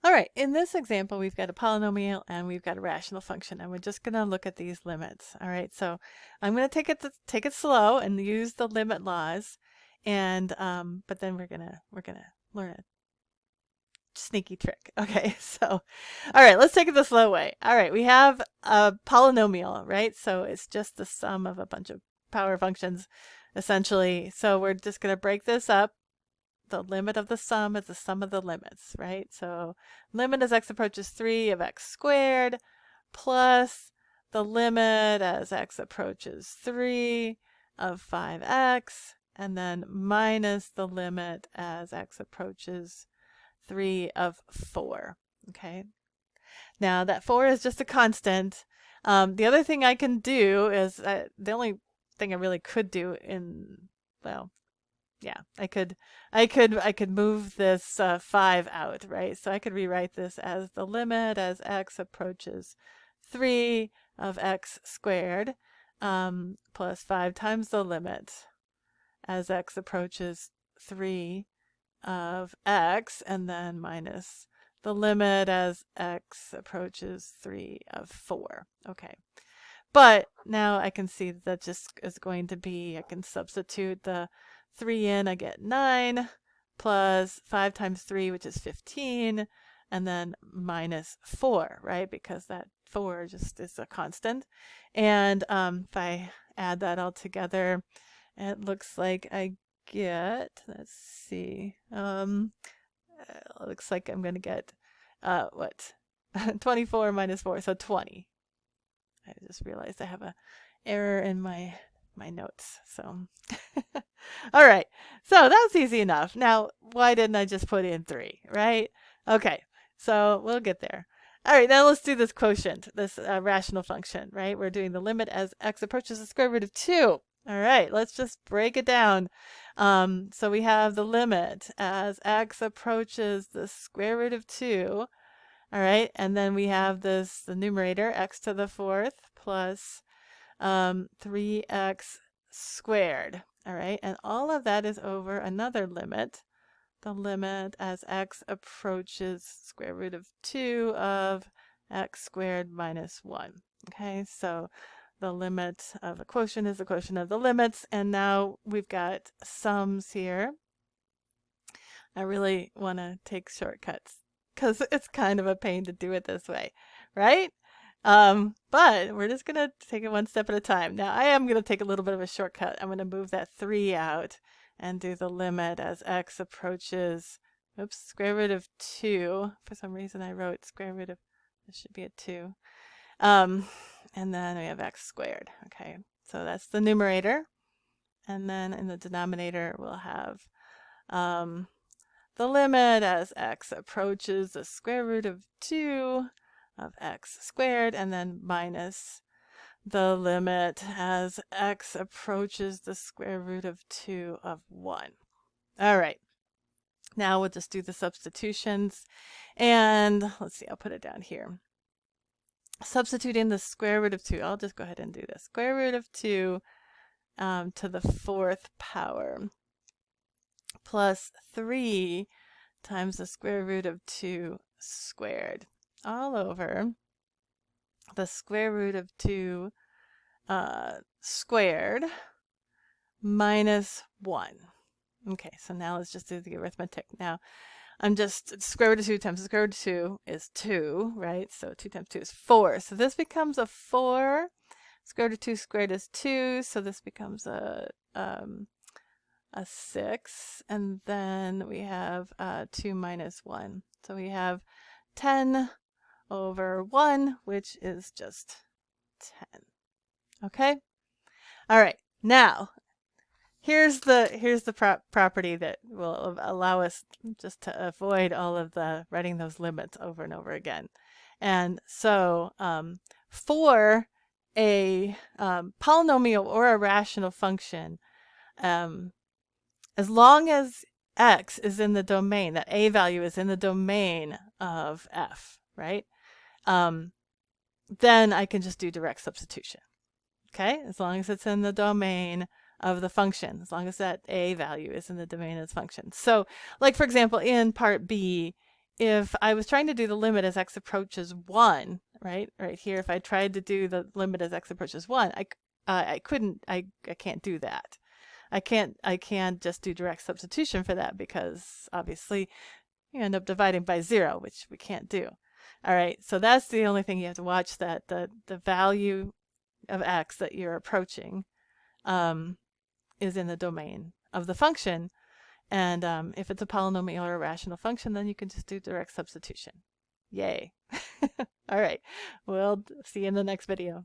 All right, in this example, we've got a polynomial and we've got a rational function, and we're just going to look at these limits. All right, so I'm going to take it slow and use the limit laws, and but then we're gonna learn a sneaky trick. Okay, so all right, let's take it the slow way. All right, we have a polynomial, right? So it's just the sum of a bunch of power functions, essentially. So we're just going to break this up. The limit of the sum is the sum of the limits, right? So limit as x approaches 3 of x squared plus the limit as x approaches 3 of 5x, and then minus the limit as x approaches 3 of 4. Okay. Now that 4 is just a constant. The other thing I can do is the only thing I really could do in, well, yeah, I could move this 5 out, right? So I could rewrite this as the limit as x approaches 3 of x squared plus 5 times the limit as x approaches 3 of x, and then minus the limit as x approaches 3 of 4. Okay. But now I can see that just is going to be, I can substitute the 3 in, I get 9 plus 5 times 3, which is 15, and then minus 4, right? Because that 4 just is a constant. And if I add that all together, it looks like I get, let's see, it looks like I'm going to get, what? 24 minus 4, so 20. I just realized I have a error in my notes. So, all right. So that's easy enough. Now, why didn't I just put in 3, right? Okay. So we'll get there. All right. Now let's do this quotient, this rational function, right? We're doing the limit as x approaches the square root of 2. All right. Let's just break it down. So we have the limit as x approaches the square root of 2. All right, and then we have this, the numerator, x to the fourth plus 3x squared. All right, and all of that is over another limit, the limit as x approaches square root of 2 of x squared minus 1. Okay, so the limit of a quotient is the quotient of the limits, and now we've got sums here. I really want to take shortcuts because it's kind of a pain to do it this way, right? But we're just going to take it one step at a time. Now, I am going to take a little bit of a shortcut. I'm going to move that 3 out and do the limit as x approaches, oops, square root of 2. For some reason, I wrote square root of, this should be a 2. And then we have x squared. Okay, so that's the numerator. And then in the denominator, we'll have the limit as x approaches the square root of 2 of x squared, and then minus the limit as x approaches the square root of 2 of 1. All right. Now we'll just do the substitutions. And let's see, I'll put it down here. Substituting the square root of 2, I'll just go ahead and do this. Square root of 2 to the fourth power plus 3 times the square root of 2 squared all over the square root of 2 squared minus 1. Okay, so now let's just do the arithmetic. Now, I'm just, square root of 2 times the square root of 2 is 2, right? So 2 times 2 is 4. So this becomes a 4. Square root of 2 squared is 2, so this becomes a 6, and then we have 2 minus 1. So we have 10 over 1, which is just 10. Okay? All right. Now, here's the property that will allow us just to avoid all of the writing those limits over and over again. And so for a polynomial or a rational function, as long as x is in the domain, that a value is in the domain of f, right? Then I can just do direct substitution. Okay, as long as it's in the domain of the function, as long as that a value is in the domain of the function. So, like for example, in part B, if I was trying to do the limit as x approaches 1, right here, if I tried to do the limit as x approaches 1, I can't do that. I can't just do direct substitution for that, because obviously you end up dividing by 0, which we can't do. All right, so that's the only thing you have to watch, that the value of x that you're approaching is in the domain of the function. And if it's a polynomial or a rational function, then you can just do direct substitution. Yay. All right, we'll see you in the next video.